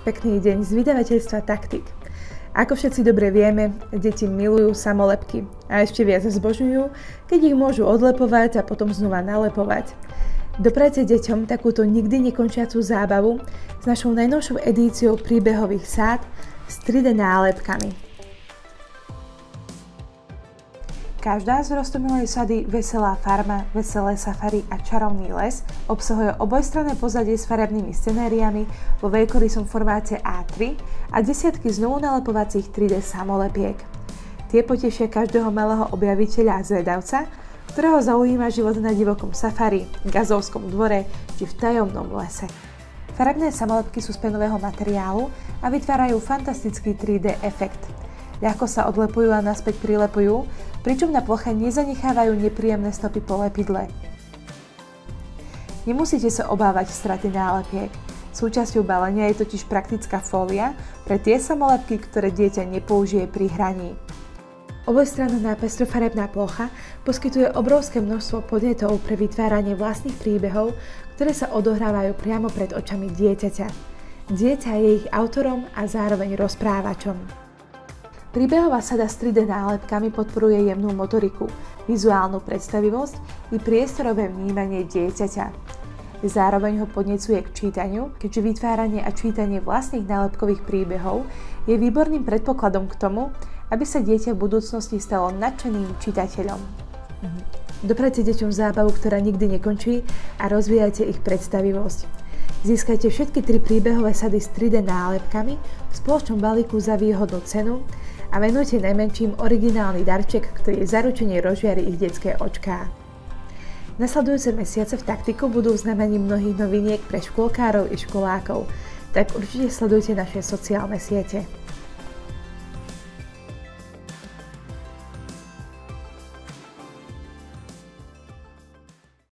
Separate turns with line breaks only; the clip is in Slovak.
Pekný deň z vydavateľstva Taktik. Ako všetci dobre vieme, deti milujú samolepky a ešte viac zbožňujú, keď ich môžu odlepovať a potom znova nalepovať. Doprajte deťom takúto nikdy nekončiacu zábavu s našou najnovšou edíciou príbehových sád s 3D nálepkami. Každá z roztomilej sady Veselá farma, Veselé safari a Čarovný les obsahuje obojstranné pozadie s farebnými scenériami vo veľkorysom formáte A3 a desiatky znovu nalepovacích 3D samolepiek. Tie potešia každého malého objaviteľa a zvedavca, ktorého zaujíma život na divokom safari, Gazovskom dvore či v tajomnom lese. Farebné samolepky sú z penového materiálu a vytvárajú fantastický 3D efekt. Ľahko sa odlepujú a naspäť prilepujú, pričom na ploche nezanechávajú nepríjemné stopy po lepidle. Nemusíte sa obávať straty nálepiek. Súčasťou balenia je totiž praktická fólia pre tie samolepky, ktoré dieťa nepoužije pri hraní. Obojstranná pestrofarebná plocha poskytuje obrovské množstvo podnetov pre vytváranie vlastných príbehov, ktoré sa odohrávajú priamo pred očami dieťaťa. Dieťa je ich autorom a zároveň rozprávačom. Príbehová sada s 3D nálepkami podporuje jemnú motoriku, vizuálnu predstavivosť i priestorové vnímanie dieťaťa. Zároveň ho podnecuje k čítaniu, keďže vytváranie a čítanie vlastných nálepkových príbehov je výborným predpokladom k tomu, aby sa dieťa v budúcnosti stalo nadšeným čitateľom. Doprajte deťom zábavu, ktorá nikdy nekončí a rozvíjajte ich predstavivosť. Získajte všetky 3 príbehové sady s 3D nálepkami v spoločnom balíku za výhodnú cenu a venujte najmenším originálny darček, ktorý zaručene rozžiari ich detské očká. Nasledujúce mesiace v Taktiku budú znamením mnohých noviniek pre škôlkárov i školákov, tak určite sledujte naše sociálne siete.